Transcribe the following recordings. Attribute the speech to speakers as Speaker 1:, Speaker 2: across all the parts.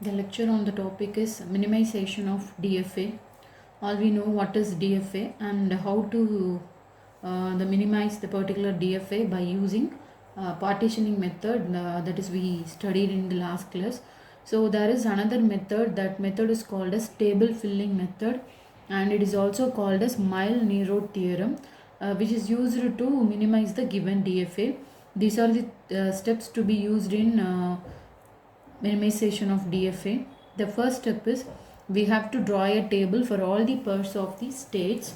Speaker 1: The lecture on the topic is minimization of DFA. All we know what is DFA and how to minimize the particular DFA by using partitioning method that is we studied in the last class. So there is another method. That method is called as table filling method, and it is also called as Mile-Nerod theorem, which is used to minimize the given DFA. These are the steps to be used in minimization of DFA. The first step is we have to draw a table for all the pairs of the states.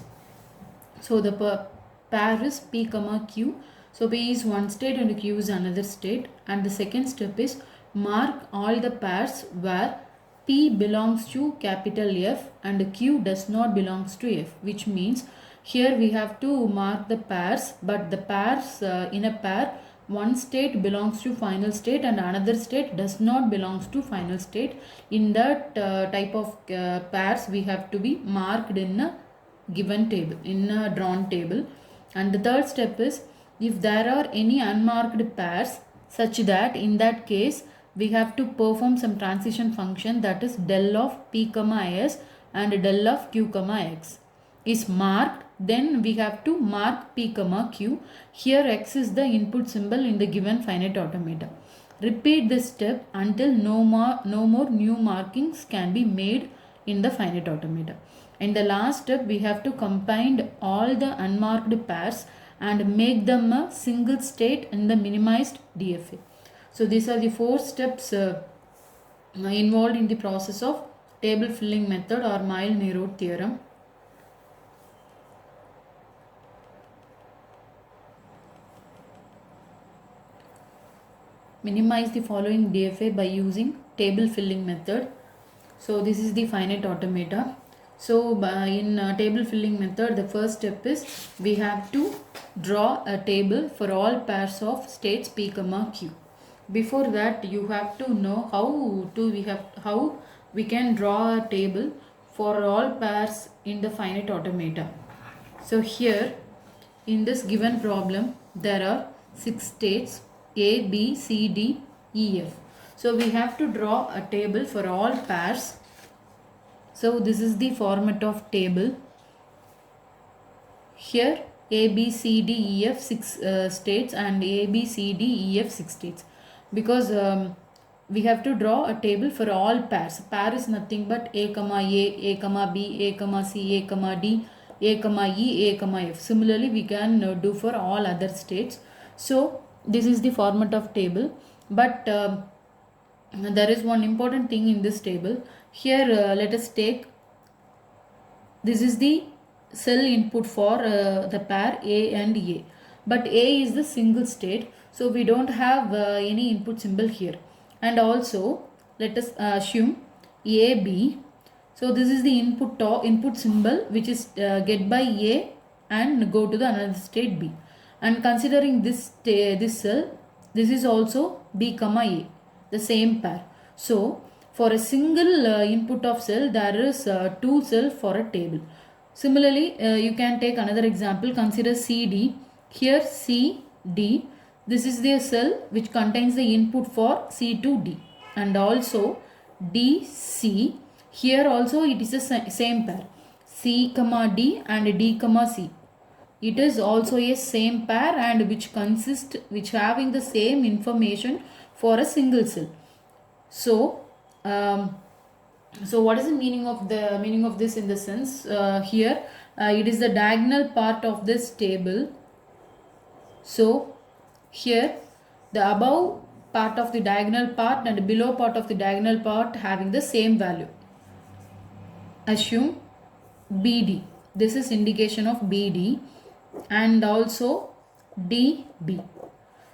Speaker 1: So the pair is P comma Q. So P is one state and Q is another state. And the second step is mark all the pairs where P belongs to capital F and Q does not belongs to F, which means here we have to mark the pairs, but the pairs in a pair, one state belongs to final state and another state does not belongs to final state. In that type of pairs we have to be marked in a given table, in a drawn table. And the third step is if there are any unmarked pairs, such that in that case we have to perform some transition function, that is del of P comma S and del of Q comma X is marked, then we have to mark P comma Q. Here X is the input symbol in the given finite automata. Repeat this step until no more new markings can be made in the finite automata. In the last step, we have to combine all the unmarked pairs and make them a single state in the minimized DFA. So these are the four steps involved in the process of table filling method or Mile-Nerod theorem. Minimize the following DFA by using table filling method. So this is the finite automata. So in table filling method, the first step is we have to draw a table for all pairs of states P comma Q. Before that, you have to know how we can draw a table for all pairs in the finite automata. So here in this given problem, there are 6 states A, B, C, D, E, F. So we have to draw a table for all pairs. So this is the format of table. Here A, B, C, D, E, F 6 states and A, B, C, D, E, F 6 states. Because we have to draw a table for all pairs. Pair is nothing but A comma A comma B, A comma C, A comma D, A comma E, A comma F. Similarly, we can do for all other states. So this is the format of table. But there is one important thing in this table. Here let us take, this is the cell input for the pair A and A. But A is the single state, so we don't have any input symbol here. And also let us assume AB. So this is the input symbol which is get by A and go to the another state B. And considering this cell, this is also B comma A, the same pair. So for a single input of cell, there is 2 cells for a table. Similarly, you can take another example. Consider CD. Here CD, this is the cell which contains the input for C to D. And also DC, here also it is the same pair. C comma D and D comma C. It is also a same pair and which having the same information for a single cell. So so what is the meaning of this in the sense here it is the diagonal part of this table. So here the above part of the diagonal part and below part of the diagonal part having the same value. Assume BD. This is indication of BD and also DB.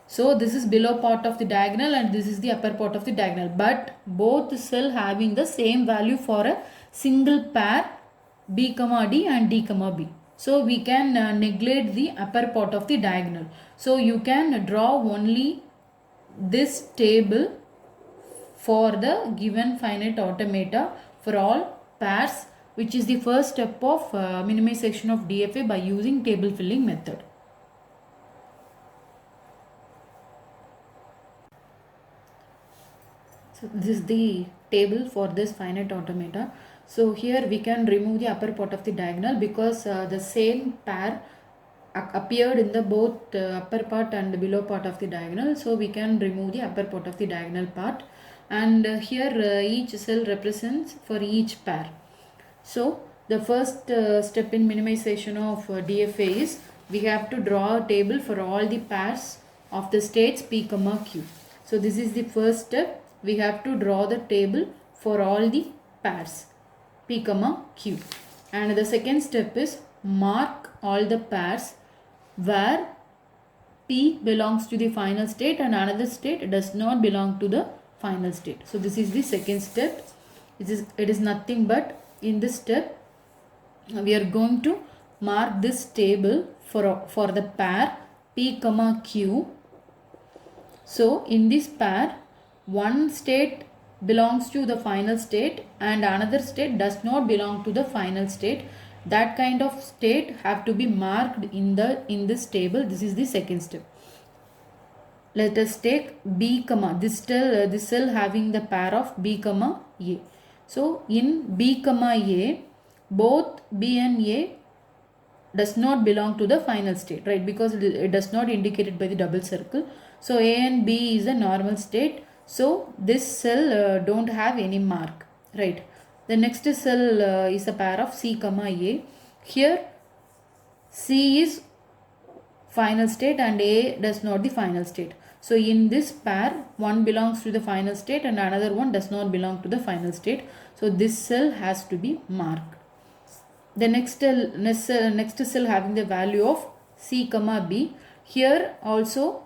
Speaker 1: So this is below part of the diagonal and this is the upper part of the diagonal, but both cell having the same value for a single pair B comma D and D comma B. So we can neglect the upper part of the diagonal. So you can draw only this table for the given finite automata for all pairs, which is the first step of minimization of DFA by using table filling method. So this is the table for this finite automata. So here we can remove the upper part of the diagonal because the same pair appeared in the both upper part and below part of the diagonal. So we can remove the upper part of the diagonal part, and here each cell represents for each pair. So the first step in minimization of DFA is we have to draw a table for all the pairs of the states P comma Q. So this is the first step. We have to draw the table for all the pairs P comma Q. And the second step is mark all the pairs where P belongs to the final state and another state does not belong to the final state. So this is the second step. It is nothing but in this step we are going to mark this table for the pair P comma Q. So in this pair, one state belongs to the final state and another state does not belong to the final state. That kind of state have to be marked in this table. This is the second step. Let us take B comma, this cell having the pair of B comma A. So in B comma A, both B and A does not belong to the final state, right? Because it does not indicated by the double circle. So A and B is a normal state. So this cell don't have any mark, right? The next cell is a pair of C comma A. Here C is final state and A does not the final state. So in this pair, one belongs to the final state and another one does not belong to the final state. So this cell has to be marked. The next cell having the value of C comma B. Here also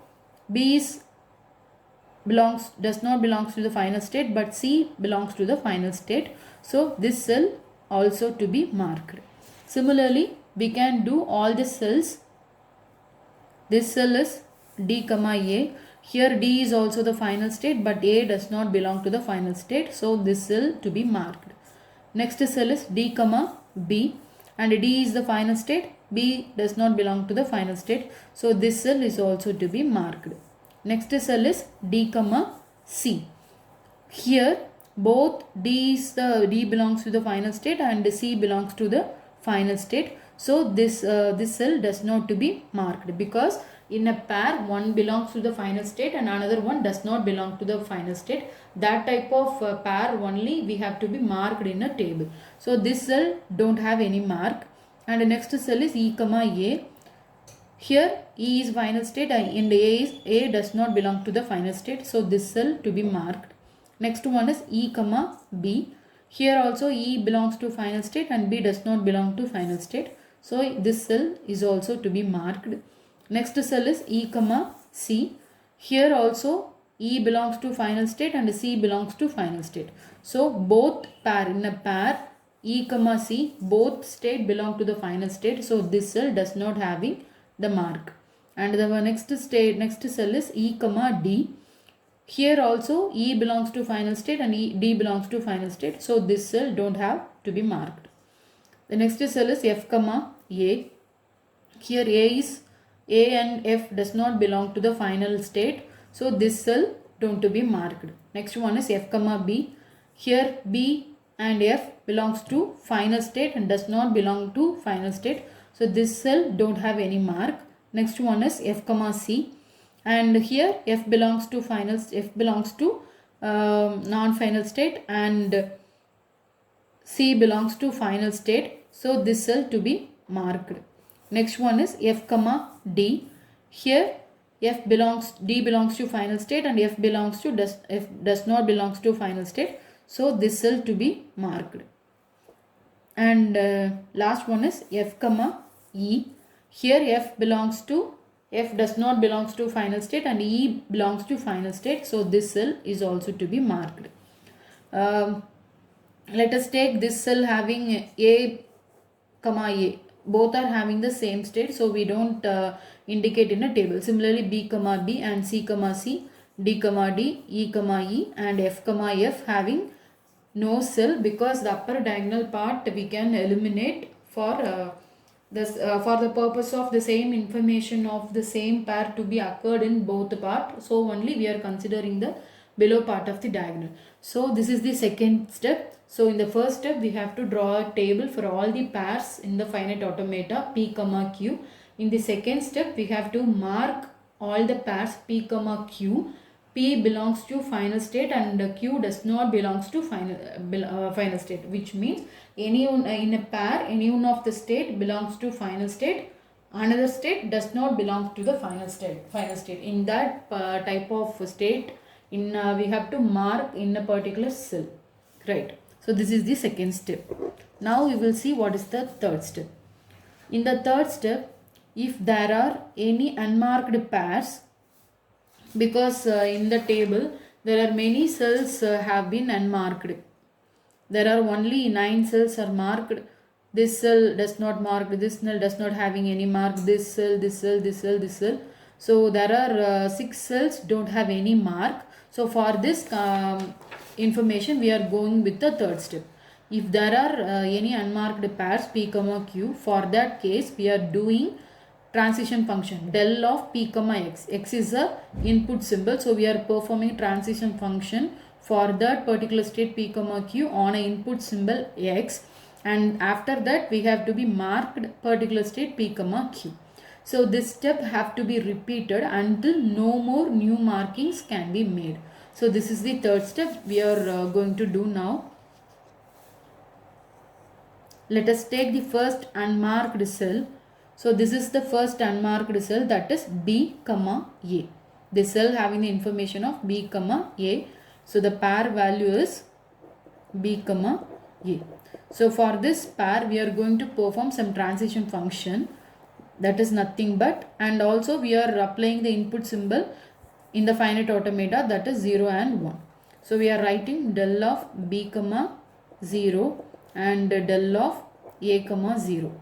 Speaker 1: B does not belongs to the final state, but C belongs to the final state. So this cell also to be marked. Similarly, we can do all the cells. This cell is D comma A. Here D is also the final state, but A does not belong to the final state. So this cell to be marked. Next cell is D comma B, and D is the final state. B does not belong to the final state. So this cell is also to be marked. Next cell is D comma C. Here both D belongs to the final state and C belongs to the final state. So this cell does not to be marked because in a pair one belongs to the final state and another one does not belong to the final state. That type of pair only we have to be marked in a table. So this cell don't have any mark. And the next cell is E comma A. Here E is final state and A does not belong to the final state. So this cell to be marked. Next one is E comma B. Here also E belongs to final state and B does not belong to final state. So this cell is also to be marked. Next cell is E comma C. Here also E belongs to final state and C belongs to final state. So both pair in a pair E comma C, both state belong to the final state. So this cell does not having the mark. And the next cell is E comma D. Here also E belongs to final state and D belongs to final state. So this cell don't have to be marked. The next cell is F comma A. Here A and F does not belong to the final state. So this cell don't to be marked. Next one is F comma B. Here B and F belongs to final state and does not belong to final state. So this cell don't have any mark. Next one is F comma C. And here F belongs to non-final state and C belongs to final state. So this cell to be marked. Next one is F comma D. Here D belongs to final state and F does not belongs to final state. So this cell to be marked. And last one is F comma E. Here F does not belongs to final state and E belongs to final state. So this cell is also to be marked. Let us take this cell having A comma A. Both are having the same state, so we don't indicate in a table. Similarly, B comma B and C comma C, D comma D, E comma E and F comma F having no cell because the upper diagonal part we can eliminate for the purpose of the same information of the same pair to be occurred in both part. So only we are considering the below part of the diagonal. So this is the second step. So in the first step we have to draw a table for all the pairs in the finite automata P comma Q. In the second step we have to mark all the pairs P comma Q. P belongs to final state and Q does not belongs to final state, which means any one, in a pair any one of the state belongs to final state, another state does not belong to the final state. In that type of state, we have to mark in a particular cell, right? So this is the second step. Now we will see what is the third step. In the third step, if there are any unmarked pairs, because in the table there are many cells have been unmarked, there are only 9 cells are marked. This cell does not mark, this cell does not having any mark, this cell, this cell, this cell, this cell. So there are 6 cells don't have any mark. So for this information we are going with the third step. If there are any unmarked pairs P comma Q, for that case we are doing transition function del of P comma X. X is a input symbol, so we are performing transition function for that particular state P comma Q on a input symbol X, and after that we have to be marked particular state P comma Q. So this step have to be repeated until no more new markings can be made. So this is the third step we are going to do now. Let us take the first unmarked cell. So this is the first unmarked cell, that is B comma A. The cell having the information of B comma A. So the pair value is B comma A. So for this pair we are going to perform some transition function, that is nothing but, and also we are applying the input symbol in the finite automata, that is 0 and 1. So we are writing del of B comma 0 and del of A comma 0.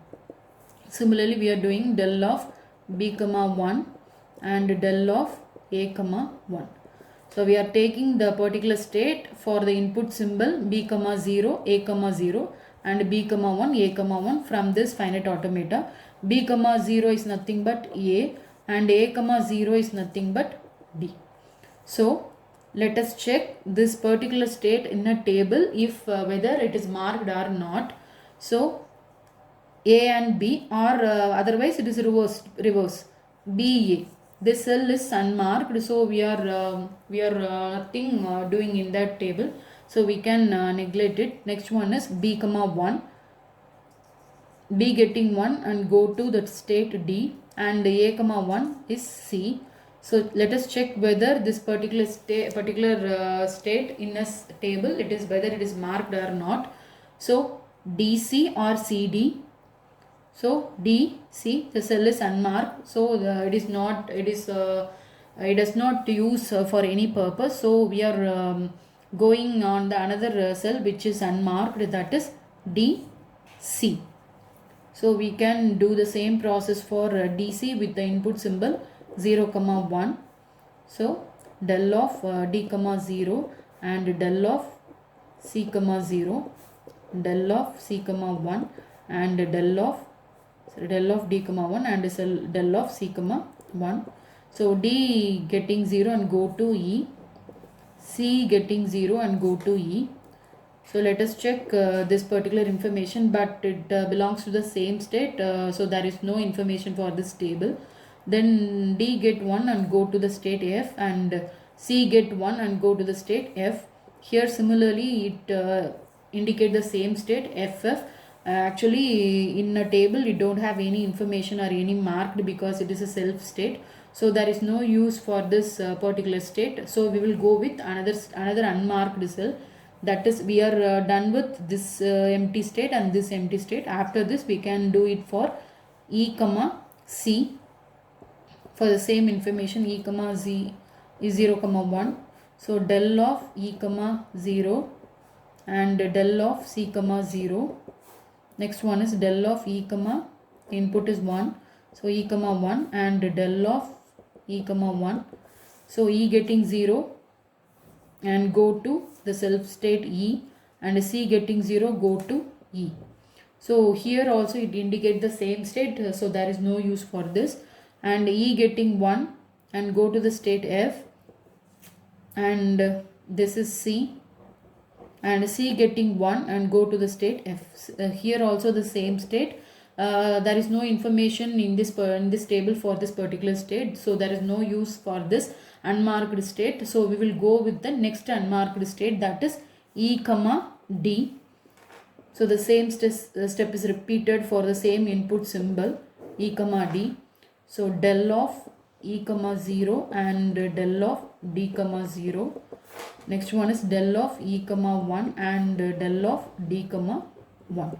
Speaker 1: Similarly we are doing del of B comma 1 and del of A comma 1. So we are taking the particular state for the input symbol B comma 0, A comma 0 and B comma 1, A comma 1 from this finite automata. B comma 0 is nothing but A and A comma 0 is nothing but B. So let us check this particular state in a table if whether it is marked or not. So A and B, or otherwise it is reverse B A. This cell is unmarked, so we are nothing doing in that table, so we can neglect it. Next one is B comma 1, B getting 1 and go to the state D, and A comma 1 is C. So let us check whether this particular state in a table, it is whether it is marked or not. So DC or CD. So DC, the cell is unmarked, so it does not use for any purpose. So we are going on the another cell which is unmarked, that is DC. So we can do the same process for DC with the input symbol 0 comma 1. So del of D comma 0 and del of C comma 0, del of C comma 1 and del of D comma 1 and del of C comma 1. So D getting 0 and go to E, C getting 0 and go to E. So let us check this particular information, but it belongs to the same state, so there is no information for this table. Then D get 1 and go to the state F, and C get 1 and go to the state F. Here similarly it indicate the same state FF. Actually in a table we don't have any information or any marked because it is a self state, so there is no use for this particular state. So we will go with another unmarked cell. That is, we are done with this empty state and this empty state. After this we can do it for E comma C. For the same information, E comma Z is 0 comma 1. So del of E comma 0 and del of C comma 0. Next one is del of E comma, input is 1. So E comma 1 and del of E comma 1. So E getting 0 and go to the self state E, and C getting 0 go to E. So here also it indicates the same state, so there is no use for this. And E getting 1 and go to the state F, and this is C, and C getting 1 and go to the state F. Here also the same state. There is no information in this table for this particular state, so there is no use for this unmarked state. So we will go with the next unmarked state, that is E comma D. So the same step is repeated for the same input symbol E comma D. So del of E comma 0 and del of D comma 0. Next one is del of E comma 1 and del of D comma 1.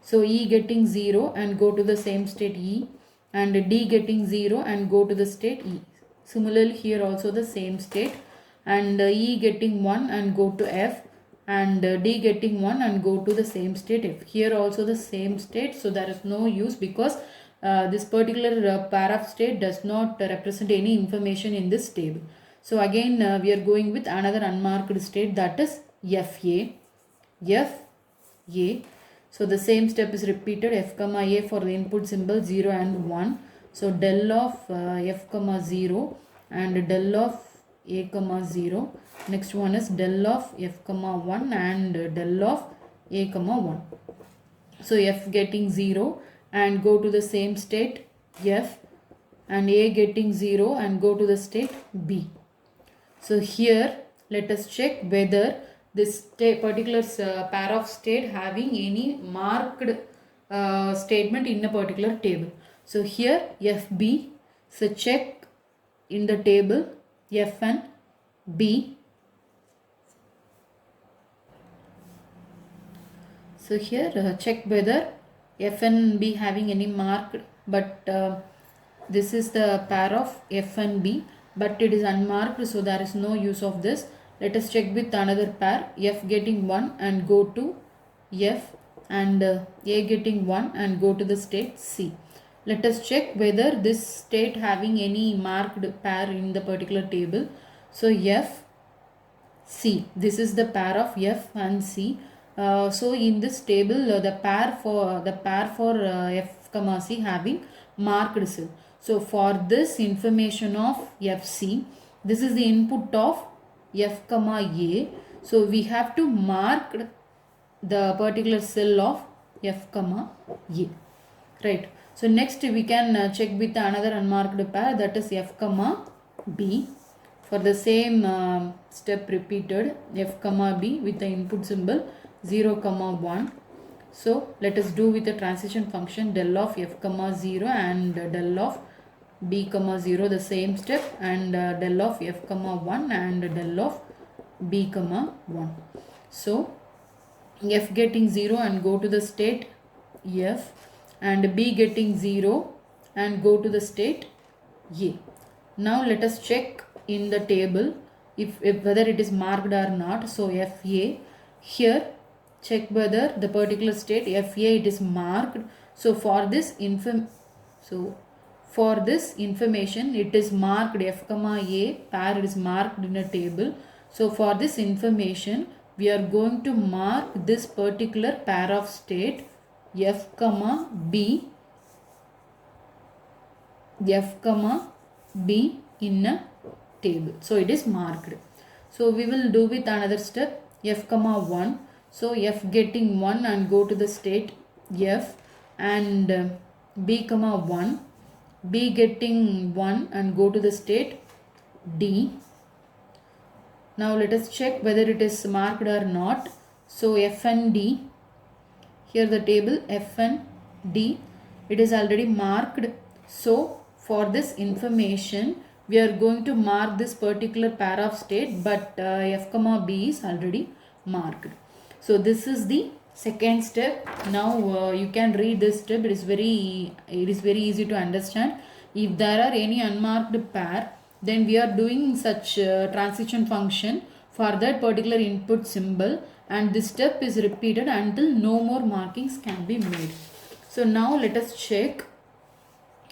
Speaker 1: So E getting 0 and go to the same state E, and D getting 0 and go to the state E. Similarly here also the same state, and E getting 1 and go to F, and D getting 1 and go to the same state F. Here also the same state, so there is no use because this particular pair of state does not represent any information in this table. So again we are going with another unmarked state, that is FA. FA. So the same step is repeated, F comma A for the input symbol 0 and 1. So del of F comma 0 and del of A comma 0. Next one is del of F comma 1 and del of A comma 1. So F getting 0 and go to the same state F, and A getting 0 and go to the state B. So here let us check whether this particular pair of state having any marked statement in a particular table. So here FB, so check in the table FN B. So here check whether FNB having any marked, but this is the pair of FNB, but it is unmarked, so there is no use of this. Let us check with another pair, F getting 1 and go to F, and A getting 1 and go to the state C. Let us check whether this state having any marked pair in the particular table. So F C, this is the pair of F and C. So in this table the pair for F comma C having marked cell. So for this information of FC, this is the input of F comma A. So we have to mark the particular cell of F comma A, right? So next we can check with another unmarked pair, that is F comma B. For the same step repeated, F comma B with the input symbol 0 comma 1. So let us do with the transition function del of F comma 0 and del of B comma 0, the same step, and del of F comma 1 and del of B comma 1. So F getting 0 and go to the state F, and B getting 0 and go to the state A. Now let us check in the table if whether it is marked or not. So FA, here check whether the particular state FA it is marked. So for this information it is marked F comma A pair, it is marked in a table. So for this information we are going to mark this particular pair of state F comma B, F comma B in a table. So it is marked. So we will do with another step, F comma 1. So F getting 1 and go to the state F, and B comma 1, B getting 1 and go to the state D. Now let us check whether it is marked or not. So F and D, here the table F and D, it is already marked. So for this information we are going to mark this particular pair of state, but F comma B is already marked. So this is the second step. Now you can read this step. It is very easy to understand. If there are any unmarked pair, then we are doing such transition function for that particular input symbol, and this step is repeated until no more markings can be made. So now let us check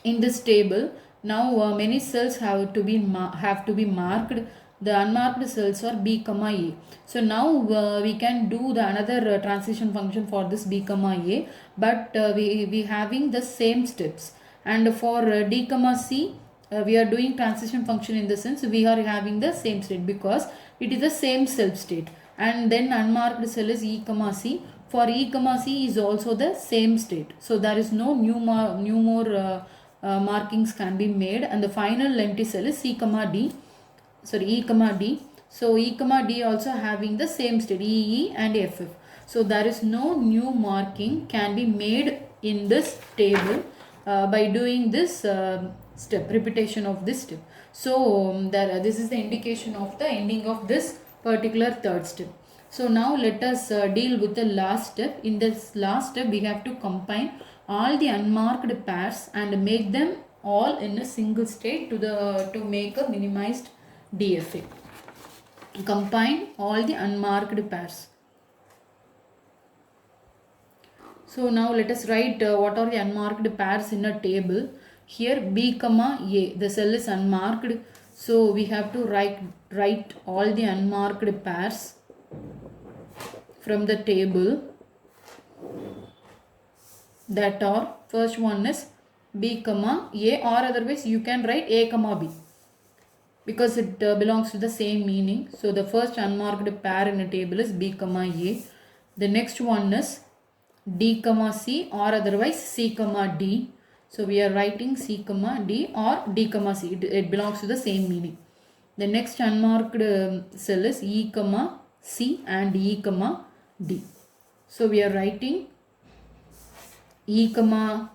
Speaker 1: in this table. Now many cells have to be marked. The unmarked cells are B comma A. So now we can do the another transition function for this B comma A, but we having the same steps. And for D comma C, we are doing transition function in the sense we are having the same state because it is the same self state. And then unmarked cell is E comma C. For E comma C is also the same state. So there is no new more markings can be made. And the final empty cell is C comma D. Sorry, E comma D. So E comma D also having the same state, EE and FF. So there is no new marking can be made in this table by doing this step, repetition of this step. So this is the indication of the ending of this particular third step. So now let us deal with the last step. In this last step we have to combine all the unmarked pairs and make them all in a single state to make a minimized DFA. Combine all the unmarked pairs. So now let us write what are the unmarked pairs in a table. Here B comma A, the cell is unmarked. So we have to write all the unmarked pairs from the table. That are, first one is B comma A, or otherwise you can write A comma B, because it belongs to the same meaning. So the first unmarked pair in a table is B comma A. The next one is D comma C, or otherwise C comma D. So we are writing C comma D or D comma C. It belongs to the same meaning. The next unmarked cell is E comma C and E comma D. So we are writing E comma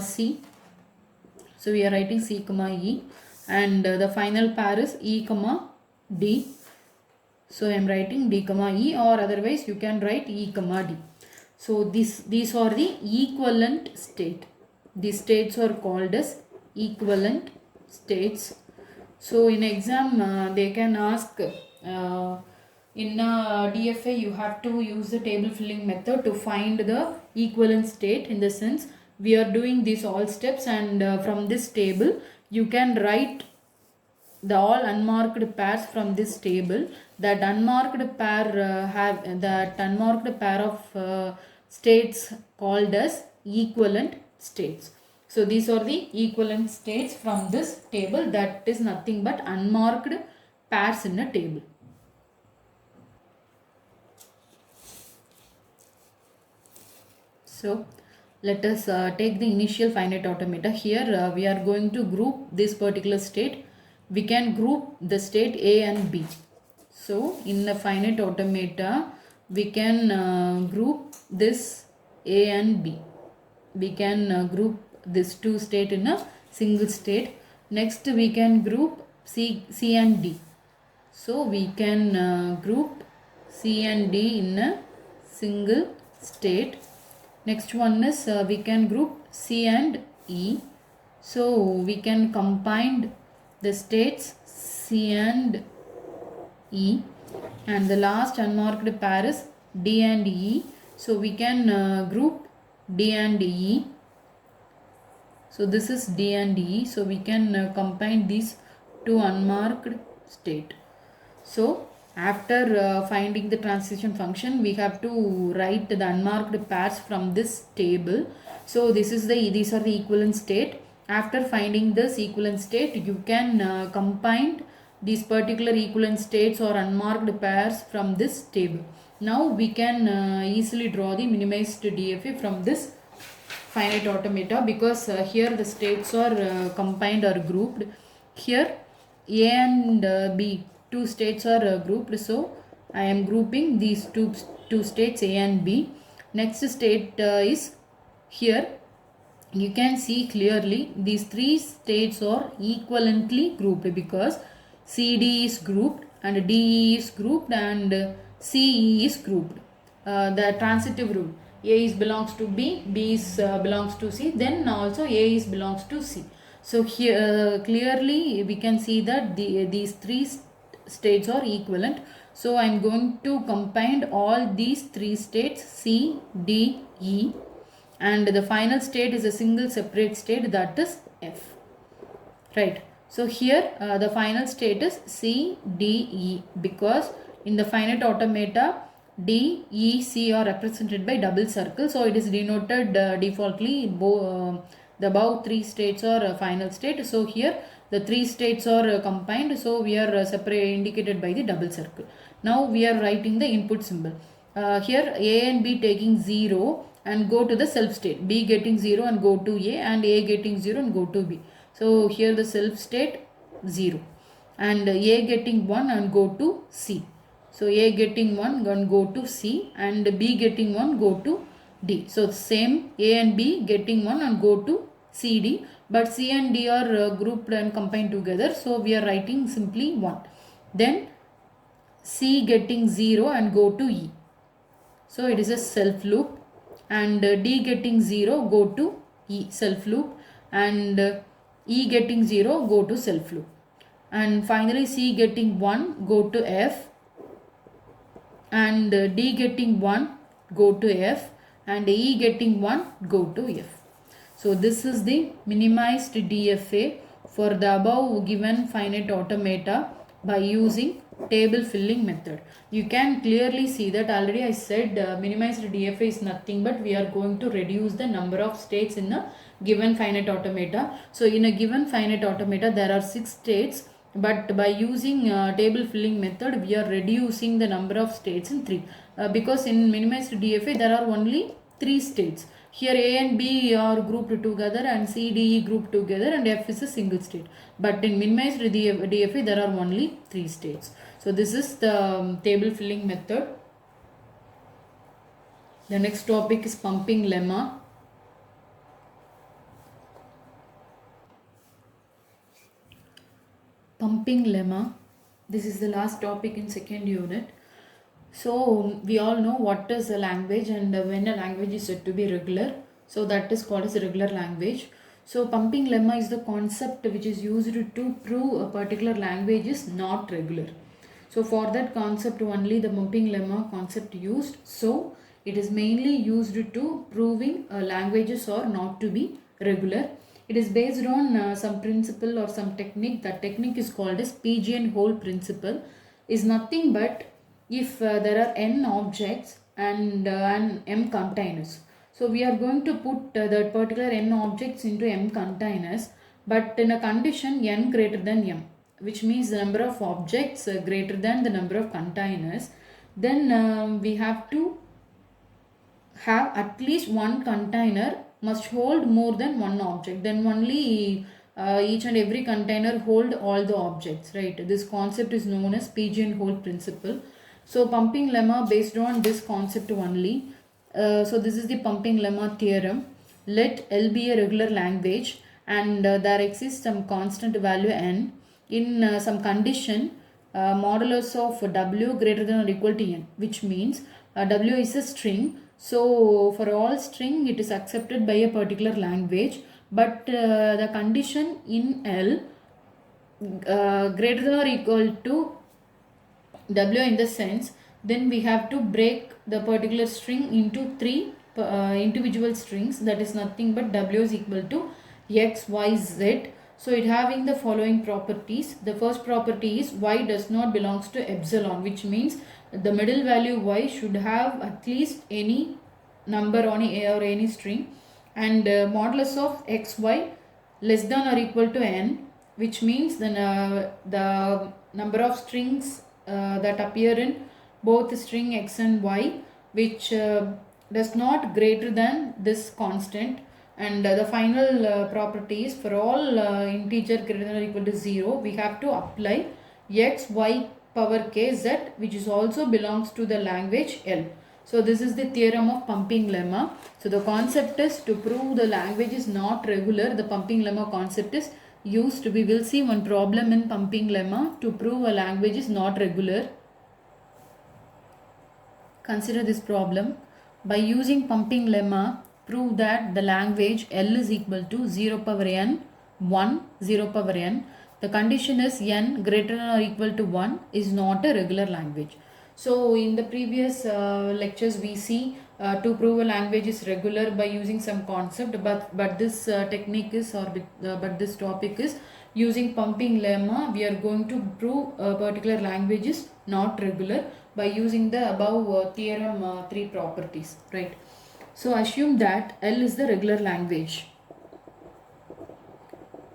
Speaker 1: C. So we are writing C comma E, and the final pair is E comma D. So I am writing D comma E, or otherwise you can write E comma D. So these are the equivalent state. These states are called as equivalent states. So in exam they can ask in a DFA you have to use the table filling method to find the equivalent state. In the sense we are doing these all steps, and from this table you can write the all unmarked pairs from this table. That unmarked pair of states called as equivalent states. So these are the equivalent states from this table, that is nothing but unmarked pairs in a table. So let us take the initial finite automata. Here we are going to group this particular state. We can group the state A and B. So in the finite automata we can group this A and B. We can group this two state in a single state. Next we can group C and D. So we can group C and D in a single state. Next one is we can group C and E. So we can combine the states C and E, and the last unmarked pair is D and E. So we can group D and E. So this is D and E. So we can combine these two unmarked state. So after finding the transition function, we have to write the unmarked pairs from this table. So these are the equivalent state. After finding this equivalent state, you can combine these particular equivalent states or unmarked pairs from this table. Now we can easily draw the minimized DFA from this finite automata, because here the states are combined or grouped. Here A and B, two states are grouped, so I am grouping these two states A and B. Next state is here. You can see clearly these three states are equivalently grouped, because CD is grouped and DE is grouped and CE is grouped. The transitive rule, A is belongs to B, B is belongs to C, then also A is belongs to C. So here clearly we can see that these three states are equivalent. So I am going to combine all these three states C, D, E, and the final state is a single separate state, that is F. Right. So here the final state is C, D, E, because in the finite automata D, E, C are represented by double circle. So it is denoted defaultly the above three states are final state. So here the three states are combined. So we are separate indicated by the double circle. Now we are writing the input symbol. Here A and B taking 0 and go to the self state. B getting 0 and go to A, and A getting 0 and go to B. So here the self state 0 and A getting 1 and go to C. So A getting 1 and go to C, and B getting 1 go to D. So same, A and B getting 1 and go to C, D, but C and D are grouped and combined together. So we are writing simply 1. Then C getting 0 and go to E. So it is a self loop, and D getting 0 go to E, self loop, and E getting 0 go to self loop, and finally C getting 1 go to F, and D getting 1 go to F, and E getting 1 go to F. So this is the minimized DFA for the above given finite automata by using table filling method. You can clearly see that already I said minimized DFA is nothing but we are going to reduce the number of states in a given finite automata. So in a given finite automata there are 6 states, but by using table filling method we are reducing the number of states in 3 because in minimized DFA there are only 3 states. Here A and B are grouped together and C, D, E grouped together, and F is a single state. But in minimized DFA there are only 3 states. So this is the table filling method. The next topic is pumping lemma. Pumping lemma. This is the last topic in second unit. So we all know what is a language and when a language is said to be regular. So that is called as a regular language. So pumping lemma is the concept which is used to prove a particular language is not regular. So for that concept only the pumping lemma concept used. So it is mainly used to proving languages are not to be regular. It is based on some principle or some technique. That technique is called as pigeonhole principle. Is nothing but if there are n objects and m containers. So we are going to put that particular n objects into m containers, but in a condition n greater than m, which means the number of objects greater than the number of containers. Then we have to have at least one container must hold more than one object. Then only each and every container hold all the objects, right? This concept is known as pigeonhole principle. So pumping lemma based on this concept only. So this is the pumping lemma theorem. Let L be a regular language and there exists some constant value n in some condition modulus of w greater than or equal to n, which means w is a string. So for all string it is accepted by a particular language, but the condition in L greater than or equal to w in the sense, then we have to break the particular string into 3 individual strings. That is nothing but w is equal to x, y, z. So it having the following properties. The first property is y does not belongs to epsilon, which means the middle value y should have at least any number on a or any string, and modulus of xy less than or equal to n, which means then the number of strings that appear in both string x and y, which does not greater than this constant. And the final property is for all integer greater than or equal to 0, we have to apply x, y power k, z, which is also belongs to the language L. So this is the theorem of pumping lemma. So the concept is to prove the language is not regular. The pumping lemma concept is used. We will see one problem in pumping lemma to prove a language is not regular. Consider this problem. By using pumping lemma, prove that the language L is equal to 0 power n, 1, 0 power n. The condition is n greater than or equal to 1 is not a regular language. So in the previous lectures we see to prove a language is regular by using some concept, but this technique is but this topic is Using pumping lemma, we are going to prove a particular language is not regular by using the above theorem three properties, right? So assume that L is the regular language.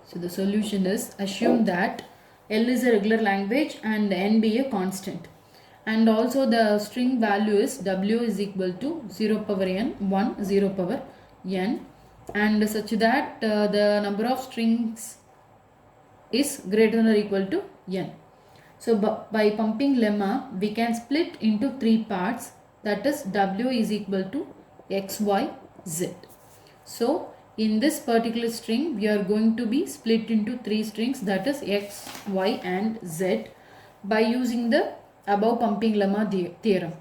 Speaker 1: So the solution is, assume that L is a regular language and N be a constant. And also the string value is W is equal to 0 power N, 1, 0 power N, and such that the number of strings is greater than or equal to N. So by pumping lemma, we can split into three parts, that is W is equal to X, Y, Z. So in this particular string, we are going to be split into three strings, that is X, Y and Z, by using the above pumping lemma theorem.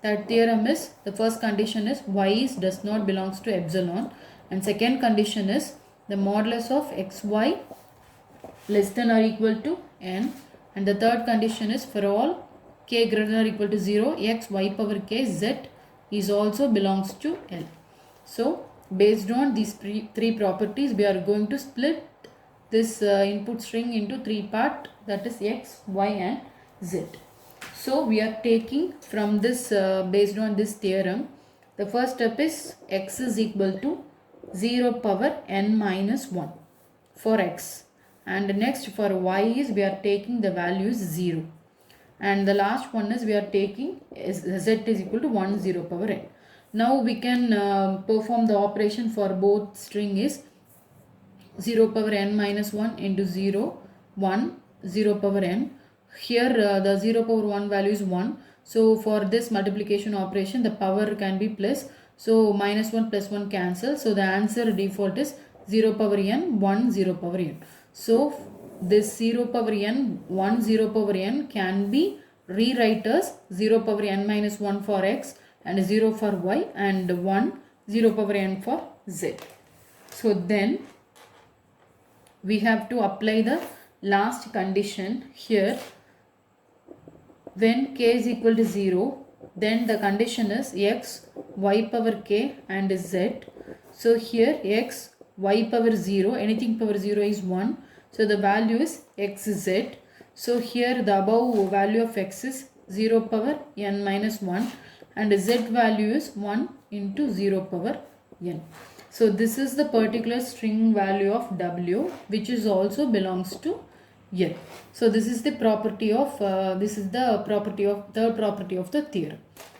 Speaker 1: That theorem is, the first condition is Y does not belongs to epsilon, and second condition is the modulus of XY less than or equal to N, and the third condition is for all k greater than or equal to 0, X, Y power k, Z is also belongs to L. So based on these three properties, we are going to split this input string into three parts, that is X, Y and Z. So we are taking from this based on this theorem, the first step is X is equal to 0 power N minus 1 for X, and next for Y is we are taking the value is 0, and the last one is we are taking Z is equal to 1, 0 power N. Now we can perform the operation for both string is 0 power N minus 1 into 0, 1, 0 power N. Here the 0 power 1 value is 1. So for this multiplication operation, the power can be plus. So minus 1 plus 1 cancel. So the answer default is 0 power N, 1, 0 power N. So this 0 power N, 1, 0 power N can be rewrite as 0 power N minus 1 for X, and 0 for Y, and 1, 0 power N for Z. So then we have to apply the last condition here. When k is equal to 0, then the condition is X, Y power k and Z. So here X, Y power 0, anything power 0 is 1. So the value is XZ. So here the above value of X is 0 power N minus 1, and Z value is 1 into 0 power N. So this is the particular string value of W, which is also belongs to N. So this is the property of third property of the theorem.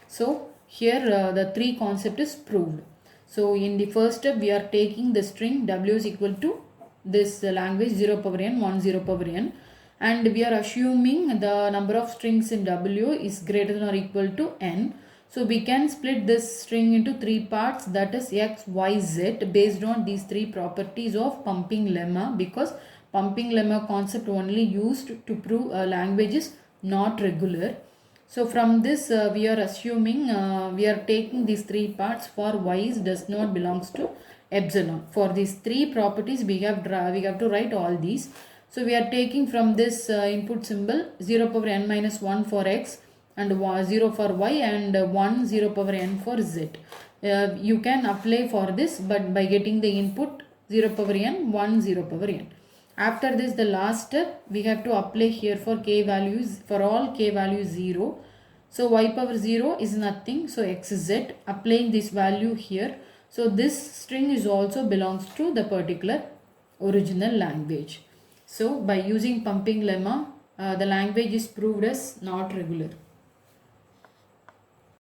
Speaker 1: So here the three concept is proved. So in the first step, we are taking the string W is equal to this language 0 power N, 1, 0 power N, and we are assuming the number of strings in W is greater than or equal to N. So we can split this string into three parts, that is X, Y, Z, based on these three properties of pumping lemma, because pumping lemma concept only used to prove a language is not regular. So from this we are assuming we are taking these three parts for Y does not belongs to epsilon. For these three properties we have to write all these. So we are taking from this input symbol 0 power N minus 1 for X, and 0 for Y, and 1, 0 power N for Z. You can apply for this, but by getting the input 0 power N, 1, 0 power N. After this, the last step, we have to apply here for k values, for all k values 0. So Y power 0 is nothing, so XZ, applying this value here. So this string is also belongs to the particular original language. So by using pumping lemma, the language is proved as not regular.